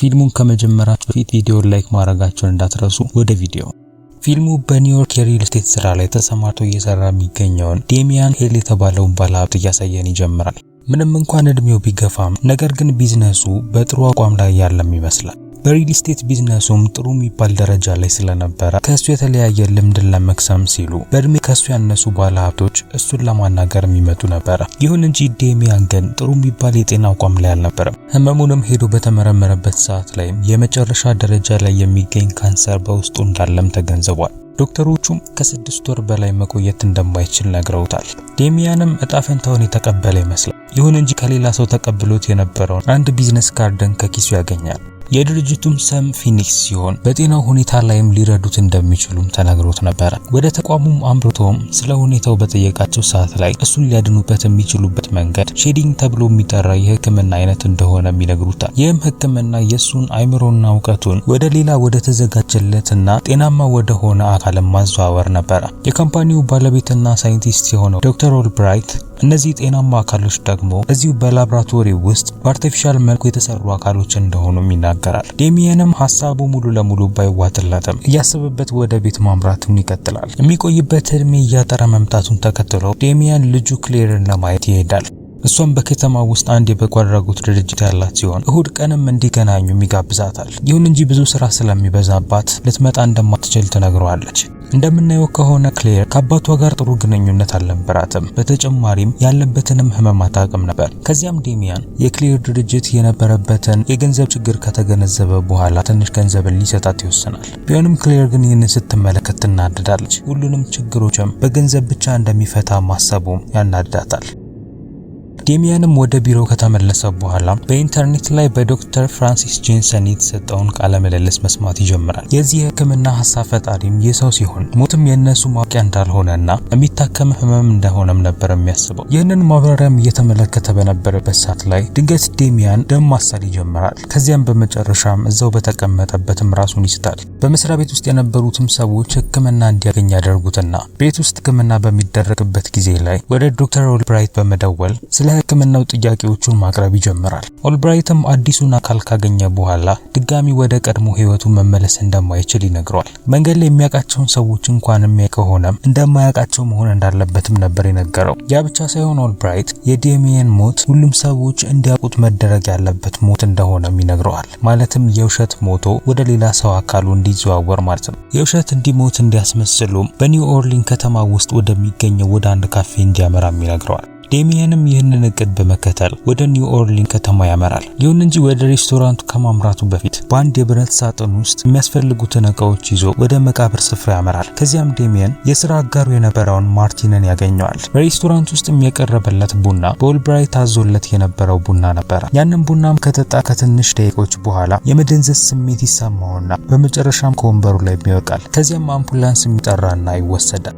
ፊልሙን ከመጀመራችሁ በፊት ቪዲዮ ላይክ ማድረጋችሁን እንዳትረሱ። ወደ ቪዲዮ ፊልሙ በኒውዮርክ የሪል ስቴት ስራ ላይ ተሰማርቶ እየሰራ የሚገኘውን ዴሚያን ሄል የተባለውን ባለሀብት እያሳየን ይጀምራል። ምንም እንኳን እድሜው ቢገፋም ነገር ግን ቢዝነሱ በጥሩ አቋም ላይ ያለም ይመስላል። በሪል ስቴት ቢዝነሱም ጥሩ የሚባል ደረጃ ላይ ስለነበረ ከሱ የተለያየ ልምድን ለመክሰም ሲሉ በእድሜ ከሱ ያነሱ ባለሀብቶች እሱን ለማናገር የሚመጡ ነበር። ይሁን እንጂ ዴሚያን ግን ጥሩ የሚባል የጤና አቋም ላይ አልነበረም። ህመሙንም ሄዶ በተመረመረበት ሰዓት ላይ የመጨረሻ ደረጃ ላይ የሚገኝ ካንሰር በውስጡ እንዳለም ተገንዝቧል። ዶክተሮቹም ከ6 ወር በላይ መቆየት እንደማይችል ነግረውታል። ዴሚያንም እጣ ፈንታውን የተቀበለ ይመስላል። ይሁን እንጂ ከሌላ ሰው ተቀብሎት የነበረውን አንድ ቢዝነስ ካርድን ከኪሱ ያገኛል። የድርጅቱም ስም ፊኒክስ ሲሆን በጤናው ሁኔታ ላይም ሊረዱት እንደሚችሉም ተነግሮት ነበር። ወደ ተቋሙም አምርቶም ስለ ሁኔታው በጠየቃቸው ሰዓት ላይ እሱን ሊያድኑበት የሚችሉበት መንገድ ሼዲንግ ተብሎ የሚጠራ የህክምና አይነት እንደሆነ ይነግሩታል። ይህም ህክምና የሱን አይምሮና እውቀቱን ወደ ሌላ ወደ ተዘጋጀለትና ጤናማ ወደ ሆነ አካል ማዘዋወር ነበር። የካምፓኒው ባለቤትና ሳይንቲስት የሆነው ዶክተር ኦልብራይት እነዚህ ጤናማ አካሎች ደግሞ እዚሁ በላብራቶሪ ውስጥ በአርቲፊሻል መልኩ የተሰሩ አካሎች እንደሆኑም ይናገራል። ዴሚያንም ሐሳቡ ሙሉ ለሙሉ ባይዋጥለትም እያሰበበት ወደ ቤት ማምራቱን ይቀጥላል። የሚቆይበት እድሜ እያጠረ መምጣቱን ተከትሎ ዴሚያን ልጁ ክሌርን ለማየት ይሄዳል። እሷም በከተማ ውስጥ አንድ የበጎ አድራጎት ድርጅት ያላት ሲሆን እሁድ ቀንም እንዲገናኙ ይጋብዛታል። ይሁን እንጂ ብዙ ስራ ስለሚበዛባት ልትመጣ እንደማትችል ትነግረዋለች። እንደምናየው ከሆነ ክሌር ከአባቷ ጋር ጥሩ ግንኙነት አልነበራትም። በተጨማሪም ያለበትንም ህመም አታውቅም ነበር። ከዚያም ዴሚያን የክሌር ድርጅት የነበረበትን የገንዘብ ችግር ከተገነዘበ በኋላ ትንሽ ገንዘብን ሊሰጣት ይወስናል። ቢሆንም ክሌር ግን ይህንን ስትመለከት ትናደዳለች። ሁሉንም ችግሮችም በገንዘብ ብቻ እንደሚፈታ ማሰቡም ያናድዳታል። ዴሚያንም ወደ ቢሮ ከተመለሰ በኋላ በኢንተርኔት ላይ በዶክተር ፍራንሲስ ጄንሰን የተሰጠውን ቃለ ምልልስ መስማት ይጀምራል። የዚህ ህክምና ሐሳብ ፈጣሪም የሰው ሲሆን ሞትም የነሱ ማውቂያ እንዳልሆነና የሚታከም ህመም እንደሆነም ነበር የሚያስበው። ይህንን ማብራሪያም እየተመለከተ በነበረበት ሰዓት ላይ ድንገት ዴሚያን ደም ማሳል ይጀምራል። ከዚያም በመጨረሻም እዛው በተቀመጠበትም ራሱን ይስታል። በመስሪያ ቤት ውስጥ የነበሩትም ሰዎች ህክምና እንዲያገኝ ያደርጉትና ቤት ውስጥ ህክምና በሚደረግበት ጊዜ ላይ ወደ ዶክተር ኦልብራይት በመደወል ስለ ህክምናው ጥያቄዎቹን ማቅረብ ይጀምራል። ኦልብራይትም አዲሱን አካል ካገኘ በኋላ ድጋሚ ወደ ቀድሞ ህይወቱ መመለስ እንደማይችል ይነግረዋል። መንገድ ላይ የሚያውቃቸውን ሰዎች እንኳን የሚያይ ከሆነም እንደማያውቃቸው መሆን እንዳለበትም ነበር የነገረው። ያ ብቻ ሳይሆን ኦልብራይት የዴሚያን ሞት ሁሉም ሰዎች እንዲያውቁት መደረግ ያለበት ሞት እንደሆነም ይነግረዋል። ማለትም የውሸት ሞቶ ወደ ሌላ ሰው አካሉ እንዲዘዋወር ማለት ነው። የውሸት እንዲሞት እንዲያስመስሉም በኒው ኦርሊን ከተማ ውስጥ ወደሚገኘው ወደ አንድ ካፌ እንዲያመራም ይነግረዋል። ዴሚያንም ይህንን እቅድ በመከተል ወደ ኒው ኦርሊን ከተማ ያመራል። ይሁን እንጂ ወደ ሬስቶራንቱ ከማምራቱ በፊት በአንድ የብረት ሳጥን ውስጥ የሚያስፈልጉትን እቃዎች ይዞ ወደ መቃብር ስፍራ ያመራል። ከዚያም ዴሚያን የሥራ አጋሩ የነበረውን ማርቲንን ያገኘዋል። በሬስቶራንቱ ውስጥ የቀረበለት ቡና በኦልብራይት አዞለት የነበረው ቡና ነበር። ያንን ቡናም ከጠጣ ከትንሽ ደቂቆች በኋላ የመደንዘዝ ስሜት ይሰማውና በመጨረሻም ከወንበሩ ላይ ይወድቃል። ከዚያም አምቡላንስ የሚጠራና ይወሰዳል።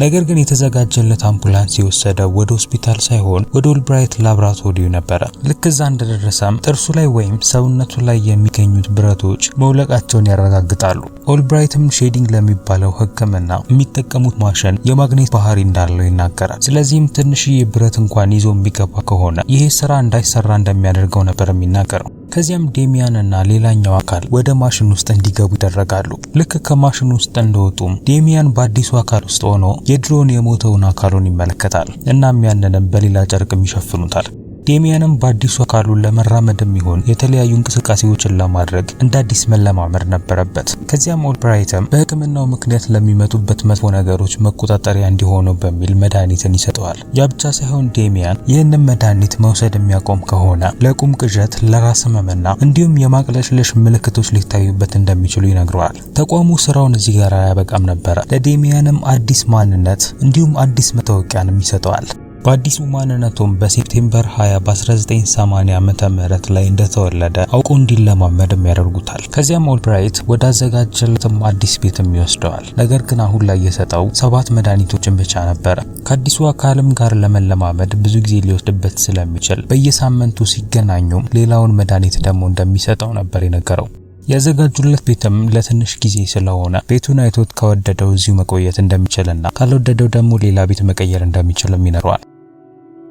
ነገር ግን የተዘጋጀለት አምቡላንስ የወሰደው ወደ ሆስፒታል ሳይሆን ወደ ኦልብራይት ላብራቶሪ ነበር። ልክ እዛ እንደደረሰም ጥርሱ ላይ ወይም ሰውነቱ ላይ የሚገኙት ብረቶች መውለቃቸውን ያረጋግጣሉ። ኦልብራይትም ሼዲንግ ለሚባለው ህክምና የሚጠቀሙት ማሽን የማግኔት ባህሪ እንዳለው ይናገራል። ስለዚህም ትንሽዬ ብረት እንኳን ይዞ የሚገባ ከሆነ ይሄ ስራ እንዳይሰራ እንደሚያደርገው ነበር የሚናገረው። ከዚያም ዴሚያን እና ሌላኛው አካል ወደ ማሽን ውስጥ እንዲገቡ ይደረጋሉ። ልክ ከማሽን ውስጥ እንደወጡም ዴሚያን በአዲሱ አካል ውስጥ ሆኖ የድሮን የሞተውን አካሉን ይመለከታል። እናም ያንንም በሌላ ጨርቅ ይሸፍኑታል። ዴሚያንም በአዲሱ አካሉ ለመራመድም ይሆን የተለያዩ እንቅስቃሴዎችን ለማድረግ እንደ አዲስ መለማመድ ነበረበት። ከዚያም ኦልብራይትም በህክምናው ምክንያት ለሚመጡበት መጥፎ ነገሮች መቆጣጠሪያ እንዲሆኑ በሚል መድኃኒትን ይሰጠዋል። ያ ብቻ ሳይሆን ዴሚያን ይህንን መድኃኒት መውሰድ የሚያቆም ከሆነ ለቁም ቅዠት፣ ለራስ ህመምና እንዲሁም የማቅለሽለሽ ምልክቶች ሊታዩበት እንደሚችሉ ይነግረዋል። ተቋሙ ስራውን እዚህ ጋር አያበቃም ነበር። ለዴሚያንም አዲስ ማንነት እንዲሁም አዲስ መታወቂያንም ይሰጠዋል። በአዲሱ ማንነቱም በሴፕቴምበር 20 በ1980 ዓመተ ምህረት ላይ እንደተወለደ አውቆ እንዲለማመድም ያደርጉታል። ከዚያም ኦልብራይት ወደ አዘጋጀለትም አዲስ ቤትም ይወስደዋል። ነገር ግን አሁን ላይ የሰጠው 7 መድኃኒቶችን ብቻ ነበር። ከአዲሱ አካልም ጋር ለመለማመድ ብዙ ጊዜ ሊወስድበት ስለሚችል በየሳምንቱ ሲገናኙም ሌላውን መድኃኒት ደግሞ እንደሚሰጠው ነበር የነገረው። ያዘጋጁለት ቤትም ለትንሽ ጊዜ ስለሆነ ቤቱን አይቶት ከወደደው እዚሁ መቆየት እንደሚችልና ካልወደደው ደግሞ ሌላ ቤት መቀየር እንደሚችልም ይነግረዋል።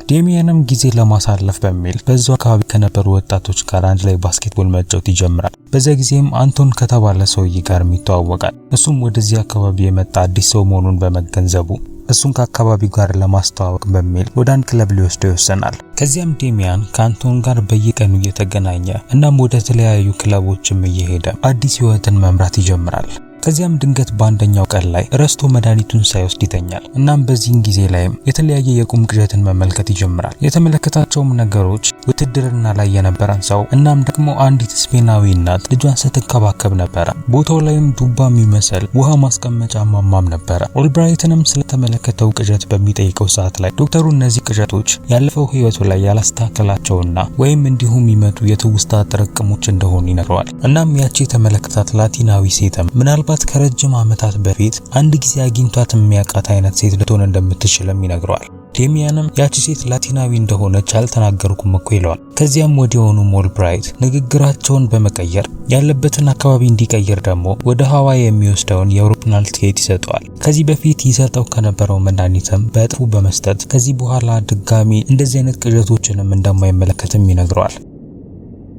ዴሚያንም ጊዜ ለማሳለፍ በሚል በዛው አካባቢ ከነበሩ ወጣቶች ጋር አንድ ላይ ባስኬትቦል መጫወት ይጀምራል። በዛ ጊዜም አንቶን ከተባለ ሰውዬ ጋር ይተዋወቃል። እሱም ወደዚህ አካባቢ የመጣ አዲስ ሰው መሆኑን በመገንዘቡ እሱን ከአካባቢው ጋር ለማስተዋወቅ በሚል ወደ አንድ ክለብ ሊወስደው ይወሰናል። ከዚያም ዴሚያን ከአንቶን ጋር በየቀኑ እየተገናኘ እናም ወደ ተለያዩ ክለቦችም እየሄደ አዲስ ህይወትን መምራት ይጀምራል። ከዚያም ድንገት በአንደኛው ቀን ላይ ረስቶ መድኃኒቱን ሳይወስድ ይተኛል። እናም በዚህን ጊዜ ላይም የተለያየ የቁም ቅዠትን መመልከት ይጀምራል። የተመለከታቸውም ነገሮች ውትድርና ላይ የነበረን ሰው እናም ደግሞ አንዲት ስፔናዊ እናት ልጇን ስትንከባከብ ነበረ። ቦታው ላይም ዱባ የሚመስል ውሃ ማስቀመጫ ማማም ነበረ። ኦልብራይትንም ስለተመለከተው ቅዠት በሚጠይቀው ሰዓት ላይ ዶክተሩ እነዚህ ቅዠቶች ያለፈው ህይወቱ ላይ ያላስተካከላቸውና ወይም እንዲሁም የሚመጡ የትውስታ ጥርቅሞች እንደሆኑ ይነግረዋል። እናም ያቺ የተመለከታት ላቲናዊ ሴትም ምናልባት ከረጅም ዓመታት በፊት አንድ ጊዜ አግኝቷት የሚያውቃት አይነት ሴት ልትሆን እንደምትችልም ይነግረዋል። ዴሚያንም ያቺ ሴት ላቲናዊ እንደሆነች አልተናገርኩም እኮ ይለዋል። ከዚያም ወዲያውኑ ኦልብራይት ንግግራቸውን በመቀየር ያለበትን አካባቢ እንዲቀይር ደግሞ ወደ ሃዋይ የሚወስደውን የአውሮፕላን ቲኬት ይሰጠዋል። ከዚህ በፊት ይሰጠው ከነበረው መድኃኒትም በእጥፉ በመስጠት ከዚህ በኋላ ድጋሚ እንደዚህ አይነት ቅዠቶችንም እንደማይመለከትም ይነግረዋል።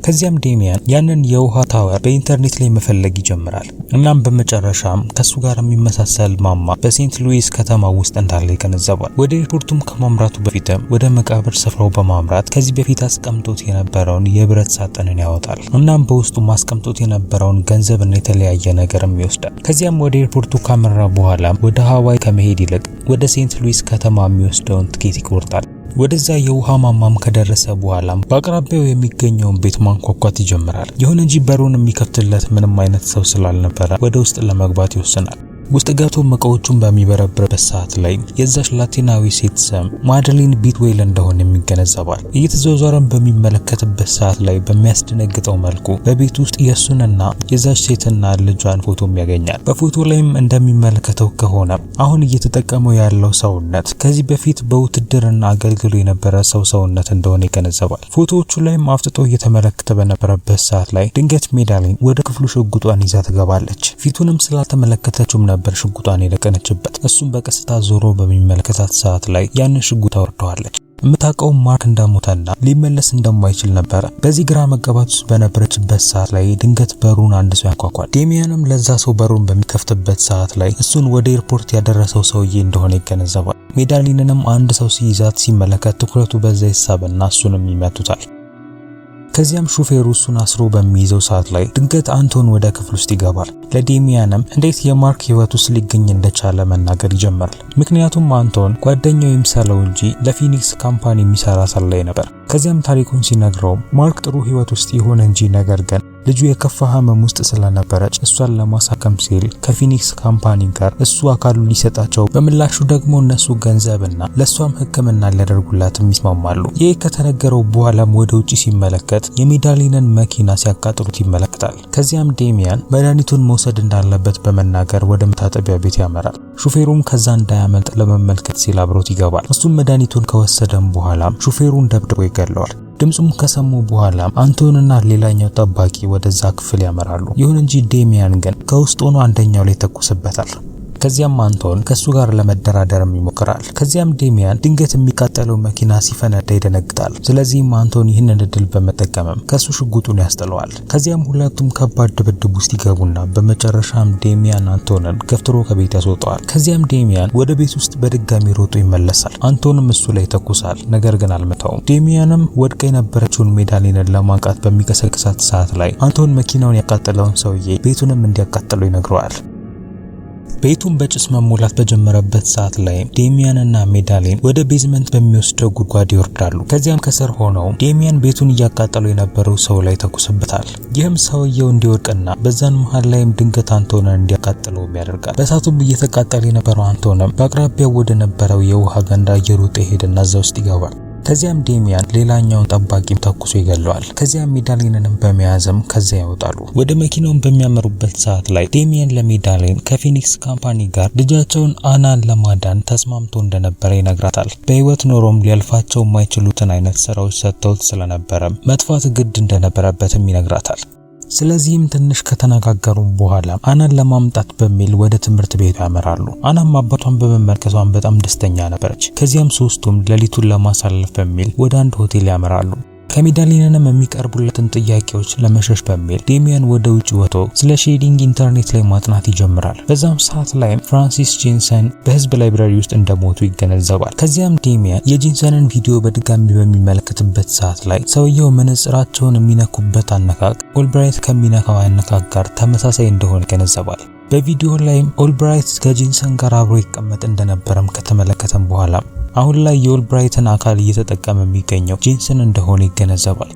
ከዚያም ዴሚያን ያንን የውሃ ታወር በኢንተርኔት ላይ መፈለግ ይጀምራል። እናም በመጨረሻም ከሱ ጋር የሚመሳሰል ማማ በሴንት ሉዊስ ከተማ ውስጥ እንዳለ ይገነዘባል። ወደ ኤርፖርቱም ከማምራቱ በፊትም ወደ መቃብር ስፍራው በማምራት ከዚህ በፊት አስቀምጦት የነበረውን የብረት ሳጥንን ያወጣል። እናም በውስጡ ማስቀምጦት የነበረውን ገንዘብና የተለያየ ነገርም ይወስዳል። ከዚያም ወደ ኤርፖርቱ ካመራ በኋላ ወደ ሃዋይ ከመሄድ ይልቅ ወደ ሴንት ሉዊስ ከተማ የሚወስደውን ትኬት ይቆርጣል። ወደዛ የውሃ ማማም ከደረሰ በኋላ በአቅራቢያው የሚገኘውን ቤት ማንኳኳት ይጀምራል። ይሁን እንጂ በሩን የሚከፍትለት ምንም አይነት ሰው ስላልነበረ ወደ ውስጥ ለመግባት ይወስናል። ውስጥ ገብቶ እቃዎቹን በሚበረብርበት ሰዓት ላይ የዛች ላቲናዊ ሴት ስም ማድሊን ቢትዌል እንደሆነ የሚገነዘባል። እየተዘዋወረም በሚመለከትበት ሰዓት ላይ በሚያስደነግጠው መልኩ በቤት ውስጥ የሱንና የዛች ሴትና ልጇን ፎቶም ያገኛል። በፎቶ ላይም እንደሚመለከተው ከሆነ አሁን እየተጠቀመው ያለው ሰውነት ከዚህ በፊት በውትድርና አገልግሎ የነበረ ሰው ሰውነት እንደሆነ ይገነዘባል። ፎቶዎቹ ላይም አፍጥጦ እየተመለከተ በነበረበት ሰዓት ላይ ድንገት ሜዳሊን ወደ ክፍሉ ሽጉጧን ይዛ ትገባለች። ፊቱንም ስላልተመለከተችውም ነበር ሽጉጧን የደቀነችበት። እሱም በቀስታ ዞሮ በሚመለከታት ሰዓት ላይ ያንን ሽጉጥ አወርደዋለች። የምታውቀው ማርክ እንደሞተና ሊመለስ እንደማይችል ነበር። በዚህ ግራ መጋባት ውስጥ በነበረችበት ሰዓት ላይ ድንገት በሩን አንድ ሰው ያንኳኳል። ዴሚያንም ለዛ ሰው በሩን በሚከፍትበት ሰዓት ላይ እሱን ወደ ኤርፖርት ያደረሰው ሰውዬ እንደሆነ ይገነዘባል። ሜዳሊንንም አንድ ሰው ሲይዛት ሲመለከት ትኩረቱ በዛ ይሳብና እሱንም ይመቱታል። ከዚያም ሹፌሩ እሱን አስሮ በሚይዘው ሰዓት ላይ ድንገት አንቶን ወደ ክፍል ውስጥ ይገባል። ለዴሚያንም እንዴት የማርክ ህይወት ውስጥ ሊገኝ እንደቻለ መናገር ይጀምራል። ምክንያቱም አንቶን ጓደኛው ይምሰለው እንጂ ለፊኒክስ ካምፓኒ የሚሰራ ሰላይ ነበር። ከዚያም ታሪኩን ሲነግረው ማርክ ጥሩ ህይወት ውስጥ ይሆን እንጂ ነገር ግን ልጁ የከፋ ህመም ውስጥ ስለነበረች እሷን ለማሳከም ሲል ከፊኒክስ ካምፓኒ ጋር እሱ አካሉን ሊሰጣቸው በምላሹ ደግሞ እነሱ ገንዘብና ለሷም ህክምና ሊያደርጉላትም ይስማማሉ። ይህ ከተነገረው በኋላም ወደ ውጪ ሲመለከት የሜዳሊንን መኪና ሲያቃጥሉት ይመለከታል። ከዚያም ዴሚያን መድኃኒቱን መውሰድ እንዳለበት በመናገር ወደ መታጠቢያ ቤት ያመራል። ሹፌሩም ከዛ እንዳያመልጥ ለመመልከት ሲል አብሮት ይገባል። እሱም መድኃኒቱን ከወሰደም በኋላ ሹፌሩን ደብድቦ ይገለዋል። ድምጹም ከሰሙ በኋላ አንቶንና ሌላኛው ጠባቂ ወደዛ ክፍል ያመራሉ። ይሁን እንጂ ዴሚያን ግን ከውስጥ ሆኖ አንደኛው ላይ ተኩስበታል። ከዚያም አንቶን ከሱ ጋር ለመደራደርም ይሞክራል። ከዚያም ዴሚያን ድንገት የሚቃጠለው መኪና ሲፈነዳ ይደነግጣል። ስለዚህም አንቶን ይህንን እድል በመጠቀምም ከሱ ሽጉጡን ያስጥለዋል። ከዚያም ሁለቱም ከባድ ድብድብ ውስጥ ይገቡና በመጨረሻም ዴሚያን አንቶንን ገፍትሮ ከቤት ያስወጣዋል። ከዚያም ዴሚያን ወደ ቤት ውስጥ በድጋሚ ሮጦ ይመለሳል። አንቶንም እሱ ላይ ተኩሳል፣ ነገር ግን አልመታውም። ዴሚያንም ወድቃ የነበረችውን ሜዳሊንን ለማንቃት በሚቀሰቅሳት ሰዓት ላይ አንቶን መኪናውን ያቃጠለውን ሰውዬ ቤቱንም እንዲያቃጥለው ይነግረዋል። ቤቱን በጭስ መሞላት በጀመረበት ሰዓት ላይ ዴሚያንና ሜዳሊን ወደ ቤዝመንት በሚወስደው ጉድጓድ ይወርዳሉ። ከዚያም ከስር ሆነው ዴሚያን ቤቱን እያቃጠሉ የነበረው ሰው ላይ ተኩስበታል። ይህም ሰውየው እንዲወድቅና በዛን መሃል ላይም ድንገት አንቶንን እንዲያቃጥለው ያደርጋል። በእሳቱም እየተቃጠለ የነበረው አንቶንም በአቅራቢያው ወደ ነበረው የውሃ ገንዳ እየሮጠ ሄድና እዛ ውስጥ ይገባል። ከዚያም ዴሚያን ሌላኛውን ጠባቂም ተኩሶ ይገለዋል። ከዚያም ሜዳሊንንም በመያዝም ከዚያ ያወጣሉ። ወደ መኪናውን በሚያመሩበት ሰዓት ላይ ዴሚያን ለሜዳሊን ከፊኒክስ ካምፓኒ ጋር ልጃቸውን አናን ለማዳን ተስማምቶ እንደነበረ ይነግራታል። በህይወት ኖሮም ሊያልፋቸው የማይችሉትን አይነት ስራዎች ሰጥተውት ስለነበረ መጥፋት ግድ እንደነበረበትም ይነግራታል። ስለዚህም ትንሽ ከተነጋገሩ በኋላ አናን ለማምጣት በሚል ወደ ትምህርት ቤቱ ያመራሉ። አናም አባቷን በመመልከቷን በጣም ደስተኛ ነበረች። ከዚያም ሶስቱም ሌሊቱን ለማሳለፍ በሚል ወደ አንድ ሆቴል ያመራሉ። ከሜዳሊንንም የሚቀርቡለትን ጥያቄዎች ለመሸሽ በሚል ዴሚያን ወደ ውጭ ወጥቶ ስለ ሼዲንግ ኢንተርኔት ላይ ማጥናት ይጀምራል። በዛም ሰዓት ላይ ፍራንሲስ ጄንሰን በህዝብ ላይብራሪ ውስጥ እንደሞቱ ይገነዘባል። ከዚያም ዴሚያን የጄንሰንን ቪዲዮ በድጋሚ በሚመለከትበት ሰዓት ላይ ሰውየው መነጽራቸውን የሚነኩበት አነካክ ኦልብራይት ከሚነካው አነካክ ጋር ተመሳሳይ እንደሆነ ይገነዘባል። በቪዲዮ ላይም ኦልብራይት ከጄንሰን ጋር አብሮ ይቀመጥ እንደነበረም ከተመለከተም በኋላ አሁን ላይ የኦልብራይትን አካል እየተጠቀመ የሚገኘው ጄንሰን እንደሆነ ይገነዘባል።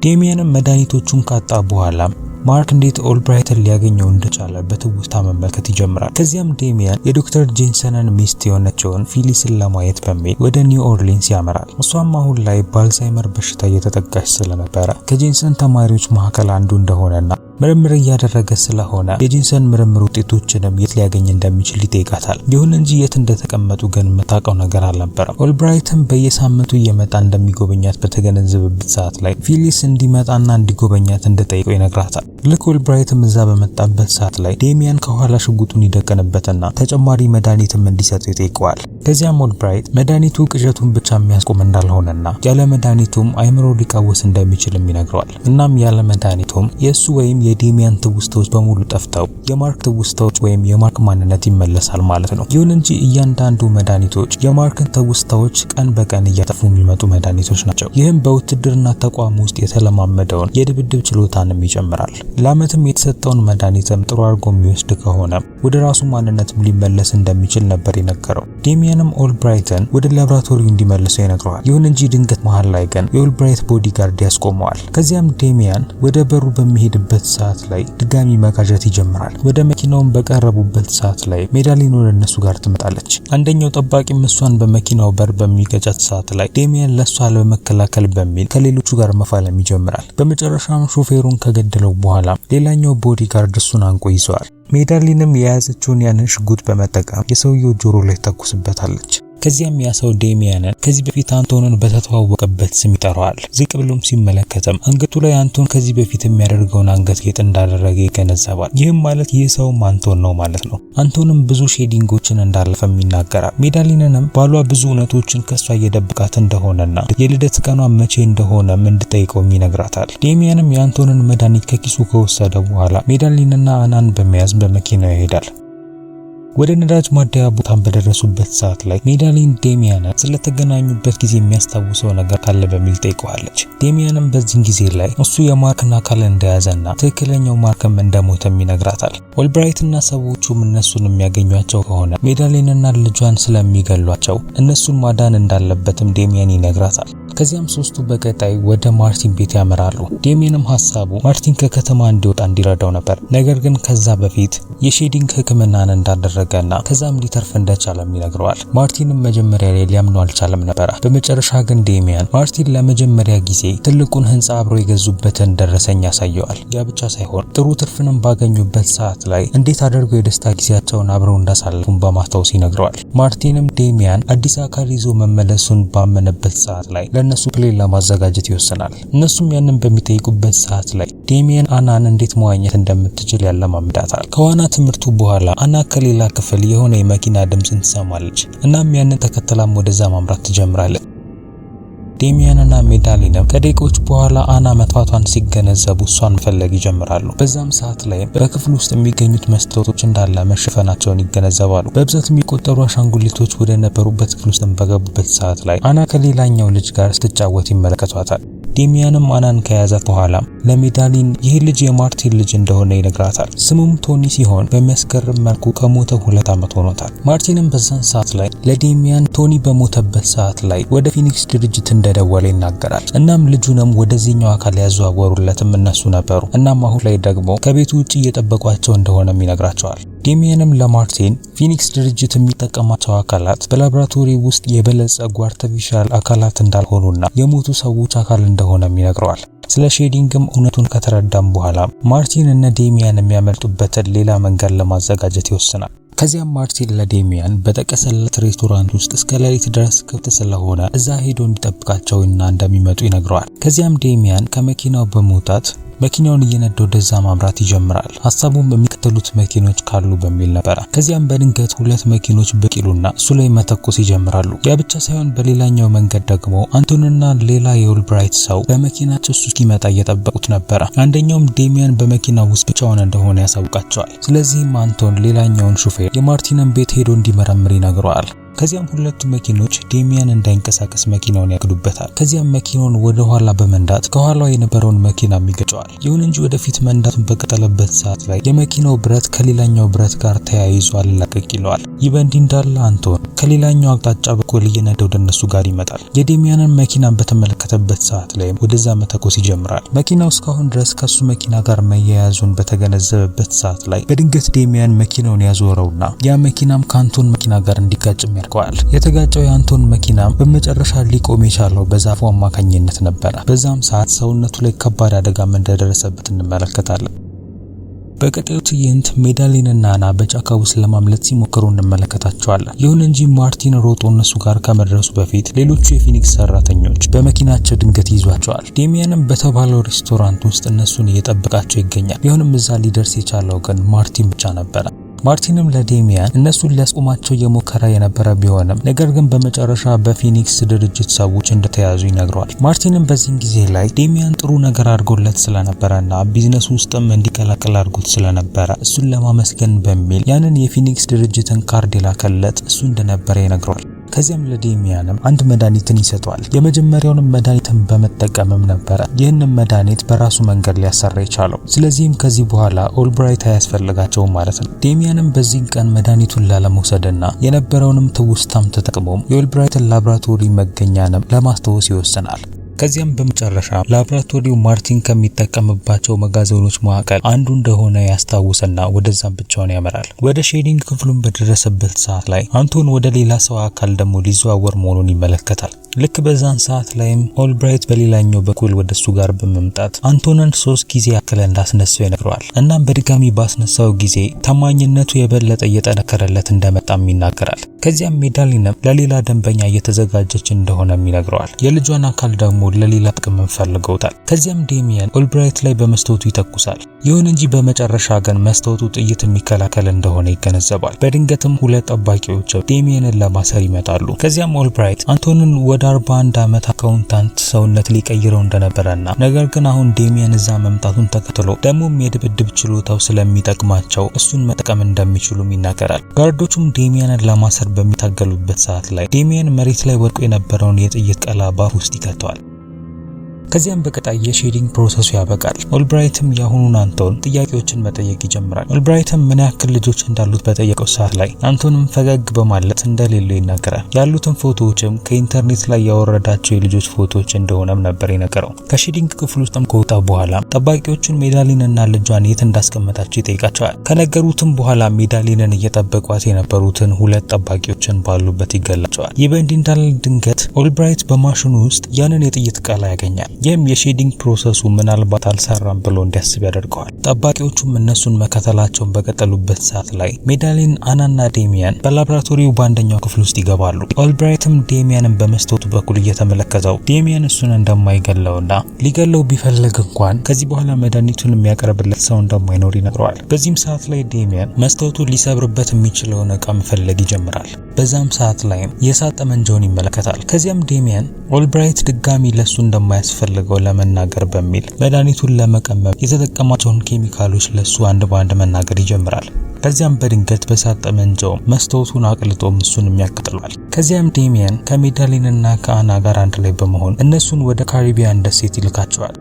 ዴሚያንም መድኃኒቶቹን ካጣ በኋላ ማርክ እንዴት ኦልብራይትን ሊያገኘው እንደቻለ በትውስታ መመልከት ይጀምራል። ከዚያም ዴሚያን የዶክተር ጄንሰንን ሚስት የሆነችውን ፊሊስን ለማየት በሚል ወደ ኒው ኦርሊንስ ያመራል። እሷም አሁን ላይ በአልዛይመር በሽታ እየተጠቃች ስለነበረ ከጄንሰን ተማሪዎች መካከል አንዱ እንደሆነና ምርምር እያደረገ ስለሆነ የጄንሰን ምርምር ውጤቶችንም የት ሊያገኝ እንደሚችል ይጠይቃታል። ይሁን እንጂ የት እንደተቀመጡ ግን የምታውቀው ነገር አልነበረም። ኦልብራይትም በየሳምንቱ እየመጣ እንደሚጎበኛት በተገነዘበበት ሰዓት ላይ ፊሊስ እንዲመጣና እንዲጎበኛት እንደጠይቀው ይነግራታል። ልክ ኦልብራይትም እዛ በመጣበት ሰዓት ላይ ዴሚያን ከኋላ ሽጉጡን ይደቀንበትና ተጨማሪ መድኃኒትም እንዲሰጠው ይጠይቀዋል። ከዚያም ኦልብራይት መድኃኒቱ ቅዠቱን ብቻ የሚያስቆም እንዳልሆነና ያለ መድኃኒቱም አይምሮ ሊቃወስ እንደሚችልም ይነግረዋል። እናም ያለ መድኃኒቱም የእሱ ወይም የዴሚያን ትውስታዎች በሙሉ ጠፍተው የማርክ ትውስታዎች ወይም የማርክ ማንነት ይመለሳል ማለት ነው። ይሁን እንጂ እያንዳንዱ መድኃኒቶች የማርክን ትውስታዎች ቀን በቀን እያጠፉ የሚመጡ መድኃኒቶች ናቸው። ይህም በውትድርና ተቋም ውስጥ የተለማመደውን የድብድብ ችሎታንም ይጨምራል። ለዓመትም የተሰጠውን መድኃኒትም ጥሩ አድርጎ የሚወስድ ከሆነ ወደ ራሱ ማንነትም ሊመለስ እንደሚችል ነበር የነገረው። ዴሚያንም ኦልብራይትን ወደ ላብራቶሪው እንዲመልሰው ይነግረዋል። ይሁን እንጂ ድንገት መሃል ላይ ግን የኦልብራይት ቦዲጋርድ ያስቆመዋል። ከዚያም ዴሚያን ወደ በሩ በሚሄድበት ሰዓት ላይ ድጋሚ መጋጀት ይጀምራል። ወደ መኪናውን በቀረቡበት ሰዓት ላይ ሜዳሊን ወደ እነሱ ጋር ትመጣለች። አንደኛው ጠባቂም እሷን በመኪናው በር በሚገጫት ሰዓት ላይ ዴሚያን ለሷ ለመከላከል በሚል ከሌሎቹ ጋር መፋለም ይጀምራል። በመጨረሻም ሾፌሩን ከገደለው በኋላ ሌላኛው ቦዲጋርድ እሱን አንቆ ይዘዋል። ሜዳሊንም የያዘችውን ያንን ሽጉጥ በመጠቀም የሰውየው ጆሮ ላይ ተኩስበታለች። ከዚያም ያ ሰው ዴሚያንን ከዚህ በፊት አንቶንን በተተዋወቀበት ስም ይጠራዋል። ዝቅ ብሎም ሲመለከተም አንገቱ ላይ አንቶን ከዚህ በፊት የሚያደርገውን አንገት ጌጥ እንዳደረገ ይገነዘባል። ይህም ማለት ይህ ሰው አንቶን ነው ማለት ነው። አንቶንም ብዙ ሼዲንጎችን እንዳለፈም ይናገራል። ሜዳሊንንም ባሏ ብዙ እውነቶችን ከሷ እየደበቃት እንደሆነና የልደት ቀኗ መቼ እንደሆነም እንድጠይቀው ይነግራታል። ዴሚያንም የአንቶንን መድኃኒት ከኪሱ ከወሰደ በኋላ ሜዳሊንና አናን በመያዝ በመኪናው ይሄዳል። ወደ ነዳጅ ማደያ ቦታን በደረሱበት ሰዓት ላይ ሜዳሊን ዴሚያንን ስለተገናኙበት ጊዜ የሚያስታውሰው ነገር ካለ በሚል ጠይቀዋለች። ዴሚያንም በዚህ ጊዜ ላይ እሱ የማርክን አካል እንደያዘና ትክክለኛው ማርክም እንደሞተም ይነግራታል። ኦልብራይትና ሰዎቹም እነሱን የሚያገኟቸው ከሆነ ሜዳሊንና ልጇን ስለሚገሏቸው እነሱን ማዳን እንዳለበትም ዴሚያን ይነግራታል። ከዚያም ሶስቱ በቀጣይ ወደ ማርቲን ቤት ያመራሉ። ዴሚያንም ሐሳቡ ማርቲን ከከተማ እንዲወጣ እንዲረዳው ነበር። ነገር ግን ከዛ በፊት የሼዲንግ ሕክምናን እንዳደረገና ከዛም ሊተርፍ እንደቻለም ይነግረዋል። ማርቲንም መጀመሪያ ላይ ሊያምኑ አልቻለም ነበር። በመጨረሻ ግን ዴሚያን ማርቲን ለመጀመሪያ ጊዜ ትልቁን ህንጻ አብሮ የገዙበትን ደረሰኝ ያሳየዋል። ያ ብቻ ሳይሆን ጥሩ ትርፍንም ባገኙበት ሰዓት ላይ እንዴት አድርገው የደስታ ጊዜያቸውን አብረው እንዳሳለፉን በማስታወስ ይነግረዋል። ማርቲንም ዴሚያን አዲስ አካል ይዞ መመለሱን ባመነበት ሰዓት ላይ ለነሱ ፕሌን ለማዘጋጀት ይወስናል። እነሱም ያንን በሚጠይቁበት ሰዓት ላይ ዴሚያን አናን እንዴት መዋኘት እንደምትችል ያለማምዳታል። ከዋና ትምህርቱ በኋላ አና ከሌላ ክፍል የሆነ የመኪና ድምጽን ትሰማለች። እናም ያንን ተከትላም ወደዛ ማምራት ትጀምራለች። ዴሚያንና ሜዳሊንም ከደቂቆች በኋላ አና መጥፋቷን ሲገነዘቡ እሷን መፈለግ ይጀምራሉ። በዛም ሰዓት ላይ በክፍል ውስጥ የሚገኙት መስታወቶች እንዳለ መሸፈናቸውን ይገነዘባሉ። በብዛት የሚቆጠሩ አሻንጉሊቶች ወደ ነበሩበት ክፍል ውስጥ በገቡበት ሰዓት ላይ አና ከሌላኛው ልጅ ጋር ስትጫወት ይመለከቷታል። ዴሚያንም አናን ከያዛት በኋላ ለሜዳሊን ይህ ልጅ የማርቲን ልጅ እንደሆነ ይነግራታል። ስሙም ቶኒ ሲሆን በሚያስገርም መልኩ ከሞተ 2 ዓመት ሆኖታል። ማርቲንም በዛን ሰዓት ላይ ለዴሚያን ቶኒ በሞተበት ሰዓት ላይ ወደ ፊኒክስ ድርጅት እንደደወለ ይናገራል። እናም ልጁንም ወደዚህኛው አካል ያዘዋወሩለትም እነሱ ነበሩ። እናም አሁን ላይ ደግሞ ከቤቱ ውጪ እየጠበቋቸው እንደሆነም ይነግራቸዋል። ዴሚያንም ለማርቲን ፊኒክስ ድርጅት የሚጠቀማቸው አካላት በላብራቶሪ ውስጥ የበለጸጉ አርቲፊሻል አካላት እንዳልሆኑና የሞቱ ሰዎች አካል እንደሆነም ይነግረዋል። ስለ ሼዲንግም እውነቱን ከተረዳም በኋላ ማርቲን እና ዴሚያን የሚያመልጡበትን ሌላ መንገድ ለማዘጋጀት ይወስናል። ከዚያም ማርቲን ለዴሚያን በተቀሰለት ሬስቶራንት ውስጥ እስከ ሌሊት ድረስ ክፍት ስለሆነ እዛ ሄዶ እንዲጠብቃቸውና እንደሚመጡ ይነግረዋል። ከዚያም ዴሚያን ከመኪናው በመውጣት መኪናውን እየነዳ ወደዛ ማምራት ይጀምራል። ሐሳቡም የሚከተሉት መኪኖች ካሉ በሚል ነበር። ከዚያም በድንገት ሁለት መኪኖች በቂሉና እሱ ላይ መተኮስ ይጀምራሉ። ያ ብቻ ሳይሆን በሌላኛው መንገድ ደግሞ አንቶንና ሌላ የኦልብራይት ሰው በመኪናቸው እሱ እስኪመጣ እየጠበቁት ነበር። አንደኛውም ዴሚያን በመኪና ውስጥ ብቻውን እንደሆነ ያሳውቃቸዋል። ስለዚህም አንቶን ሌላኛውን ሹፌር የማርቲንን ቤት ሄዶ እንዲመረምር ይነግረዋል። ከዚያም ሁለቱ መኪኖች ዴሚያን እንዳይንቀሳቀስ መኪናውን ያግዱበታል። ከዚያም መኪናውን ወደ ኋላ በመንዳት ከኋላው የነበረውን መኪና ይገጨዋል። ይሁን እንጂ ወደፊት መንዳቱን በቀጠለበት ሰዓት ላይ የመኪናው ብረት ከሌላኛው ብረት ጋር ተያይዞ አልላቀቅ ይለዋል። ይህ በእንዲህ እንዳለ አንቶን ከሌላኛው አቅጣጫ በኩል እየነዳ ወደ እነሱ ጋር ይመጣል። የዴሚያንን መኪና በተመለከተበት ሰዓት ላይ ወደዛ መተኮስ ይጀምራል። መኪናው እስካሁን ድረስ ከሱ መኪና ጋር መያያዙን በተገነዘበበት ሰዓት ላይ በድንገት ዴሚያን መኪናውን ያዞረውና ያ መኪናም ከአንቶን መኪና ጋር እንዲጋጭ ያደርገዋል። የተጋጨው የአንቶን መኪና በመጨረሻ ሊቆም የቻለው በዛፉ አማካኝነት ነበር። በዛም ሰዓት ሰውነቱ ላይ ከባድ አደጋም እንደደረሰበት እንመለከታለን። በቀጣዩ ትዕይንት ሜዳሊንና አና በጫካ ውስጥ ለማምለጥ ሲሞክሩ እንመለከታቸዋለን። ይሁን እንጂ ማርቲን ሮጦ እነሱ ጋር ከመድረሱ በፊት ሌሎቹ የፊኒክስ ሰራተኞች በመኪናቸው ድንገት ይዟቸዋል። ዴሚያንም በተባለው ሬስቶራንት ውስጥ እነሱን እየጠበቃቸው ይገኛል። ቢሆንም እዛ ሊደርስ የቻለው ግን ማርቲን ብቻ ነበር። ማርቲንም ለዴሚያን እነሱን ሊያስቆማቸው እየሞከረ የነበረ ቢሆንም ነገር ግን በመጨረሻ በፊኒክስ ድርጅት ሰዎች እንደተያዙ ይነግረዋል። ማርቲንም በዚህ ጊዜ ላይ ዴሚያን ጥሩ ነገር አድርጎለት ስለነበረና ቢዝነስ ውስጥም እንዲቀላቀል አድርጎት ስለነበረ እሱን ለማመስገን በሚል ያንን የፊኒክስ ድርጅትን ካርድ የላከለት እሱ እንደነበረ ይነግረዋል። ከዚያም ለዴሚያንም አንድ መድኃኒትን ይሰጠዋል። የመጀመሪያውንም መድኃኒትን በመጠቀምም ነበር ይህንን መድኃኒት በራሱ መንገድ ሊያሰራ የቻለው። ስለዚህም ከዚህ በኋላ ኦልብራይት አያስፈልጋቸውም ማለት ነው። ዴሚያንም በዚህ ቀን መድኃኒቱን ላለመውሰድና የነበረውንም ትውስታም ተጠቅሞም የኦልብራይትን ላብራቶሪ መገኛንም ለማስታወስ ይወስናል። ከዚያም በመጨረሻ ላብራቶሪው ማርቲን ከሚጠቀምባቸው መጋዘኖች መካከል አንዱ እንደሆነ ያስታውስና ወደዛም ብቻውን ያመራል። ወደ ሼዲንግ ክፍሉን በደረሰበት ሰዓት ላይ አንቶን ወደ ሌላ ሰው አካል ደግሞ ሊዘዋወር መሆኑን ይመለከታል። ልክ በዛን ሰዓት ላይም ኦልብራይት በሌላኛው በኩል ወደሱ ጋር በመምጣት አንቶንን 3 ጊዜ ያክል እንዳስነሳው ይነግረዋል። እናም በድጋሚ ባስነሳው ጊዜ ታማኝነቱ የበለጠ እየጠነከረለት እንደመጣም ይናገራል። ከዚያም ሜዳሊንም ለሌላ ደንበኛ እየተዘጋጀች እንደሆነም ይነግረዋል። የልጇን አካል ደግሞ ለሌላ ጥቅም ፈልገውታል። ከዚያም ዴሚያን ኦልብራይት ላይ በመስታወቱ ይተኩሳል። ይሁን እንጂ በመጨረሻ ግን መስታወቱ ጥይት የሚከላከል እንደሆነ ይገነዘባል። በድንገትም ሁለት ጠባቂዎች ዴሚያንን ለማሰር ይመጣሉ። ከዚያም ኦልብራይት አንቶንን ወደ 41 ዓመት አካውንታንት ሰውነት ሊቀይረው እንደነበረና ነገር ግን አሁን ዴሚያን እዛ መምጣቱን ተከትሎ ደሞም የድብድብ ችሎታው ስለሚጠቅማቸው እሱን መጠቀም እንደሚችሉም ይናገራል። ጋርዶቹም ዴሚያንን ለማሰር በሚታገሉበት ሰዓት ላይ ዴሚያን መሬት ላይ ወድቆ የነበረውን የጥይት ቀላ ባፍ ውስጥ ይከተዋል። ከዚያም በቀጣይ የሼዲንግ ፕሮሰሱ ያበቃል። ኦልብራይትም ያሁኑን አንቶን ጥያቄዎችን መጠየቅ ይጀምራል። ኦልብራይትም ምን ያክል ልጆች እንዳሉት በጠየቀው ሰዓት ላይ አንቶንም ፈገግ በማለት እንደሌለው ይናገራል። ያሉትን ፎቶዎችም ከኢንተርኔት ላይ ያወረዳቸው የልጆች ፎቶዎች እንደሆነም ነበር የነገረው። ከሼዲንግ ክፍል ውስጥም ከወጣ በኋላ ጠባቂዎቹን ሜዳሊንና ልጇን የት እንዳስቀመጣቸው ይጠይቃቸዋል። ከነገሩትም በኋላ ሜዳሊንን እየጠበቋት የነበሩትን ሁለት ጠባቂዎችን ባሉበት ይገላቸዋል። ይህ በእንዲህ እንዳለ ድንገት ኦልብራይት በማሽኑ ውስጥ ያንን የጥይት ቀላ ያገኛል። ይህም የሼዲንግ ፕሮሰሱ ምናልባት አልሰራም ብሎ እንዲያስብ ያደርገዋል። ጠባቂዎቹም እነሱን መከተላቸውን በቀጠሉበት ሰዓት ላይ ሜዳሊን፣ አናና ዴሚያን በላብራቶሪው በአንደኛው ክፍል ውስጥ ይገባሉ። ኦልብራይትም ዴሚያንን በመስታወቱ በኩል እየተመለከተው ዴሚያን እሱን እንደማይገለውና ሊገለው ቢፈልግ እንኳን ከዚህ በኋላ መድኃኒቱን የሚያቀርብለት ሰው እንደማይኖር ይነግረዋል። በዚህም ሰዓት ላይ ዴሚያን መስታወቱን ሊሰብርበት የሚችለውን ዕቃ መፈለግ ይጀምራል። በዛም ሰዓት ላይም የእሳት ጠመንጃውን ይመለከታል። ከዚያም ዴሚያን ኦልብራይት ድጋሚ ለሱ እንደማያስፈልገው ለመናገር በሚል መድኃኒቱን ለመቀመም የተጠቀማቸውን ኬሚካሎች ለሱ አንድ ባንድ መናገር ይጀምራል። ከዚያም በድንገት በእሳት ጠመንጃው መስታወቱን አቅልጦም እሱን ያቃጥላል። ከዚያም ዴሚያን ከሜዳሊንና ከአና ጋር አንድ ላይ በመሆን እነሱን ወደ ካሪቢያን ደሴት ይልካቸዋል።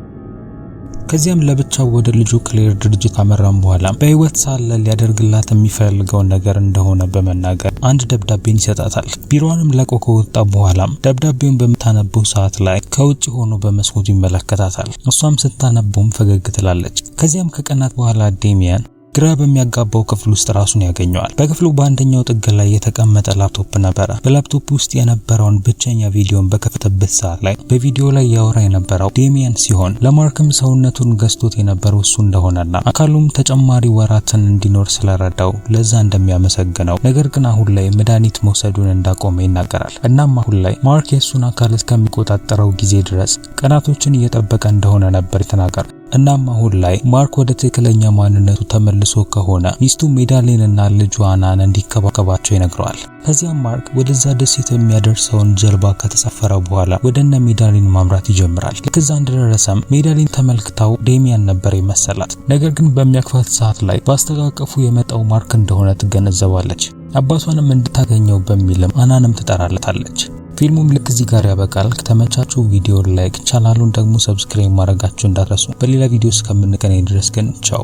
ከዚያም ለብቻው ወደ ልጁ ክሌር ድርጅት ካመራም በኋላ በህይወት ሳለ ሊያደርግላት የሚፈልገው ነገር እንደሆነ በመናገር አንድ ደብዳቤን ይሰጣታል። ቢሮውንም ለቆ ከወጣ በኋላም ደብዳቤውን በመታነበው ሰዓት ላይ ከውጭ ሆኖ በመስኮቱ ይመለከታታል። እሷም ስታነበውም ፈገግ ትላለች። ከዚያም ከቀናት በኋላ ዴሚያን ግራ በሚያጋባው ክፍል ውስጥ ራሱን ያገኘዋል። በክፍሉ በአንደኛው ጥግ ላይ የተቀመጠ ላፕቶፕ ነበረ። በላፕቶፕ ውስጥ የነበረውን ብቸኛ ቪዲዮን በከፈተበት ሰዓት ላይ በቪዲዮ ላይ ያወራ የነበረው ዴሚያን ሲሆን ለማርክም ሰውነቱን ገዝቶት የነበረው እሱ እንደሆነና አካሉም ተጨማሪ ወራትን እንዲኖር ስለረዳው ለዛ እንደሚያመሰግነው፣ ነገር ግን አሁን ላይ መድኃኒት መውሰዱን እንዳቆመ ይናገራል። እናም አሁን ላይ ማርክ የሱን አካል እስከሚቆጣጠረው ጊዜ ድረስ ቀናቶችን እየጠበቀ እንደሆነ ነበር የተናገረው። እናም አሁን ላይ ማርክ ወደ ትክክለኛ ማንነቱ ተመልሶ ከሆነ ሚስቱ ሜዳሊንና ልጇ አናን እንዲከባከባቸው ይነግረዋል። ከዚያም ማርክ ወደዛ ደሴት የሚያደርሰውን ጀልባ ከተሳፈረ በኋላ ወደነ ሜዳሊን ማምራት ይጀምራል። ልክ እዛ እንደደረሰም ሜዳሊን ተመልክታው ዴሚያን ነበር የመሰላት። ነገር ግን በሚያክፋት ሰዓት ላይ ባስተቃቀፉ የመጣው ማርክ እንደሆነ ትገነዘባለች። አባቷንም እንድታገኘው በሚልም አናንም ትጠራለታለች። ፊልሙም ልክ እዚህ ጋር ያበቃል። ከተመቻችሁ ቪዲዮ ላይክ፣ ቻናሉን ደግሞ ሰብስክራይብ ማድረጋችሁ እንዳትረሱ። በሌላ ቪዲዮ እስከምንገናኝ ድረስ ግን ቻው።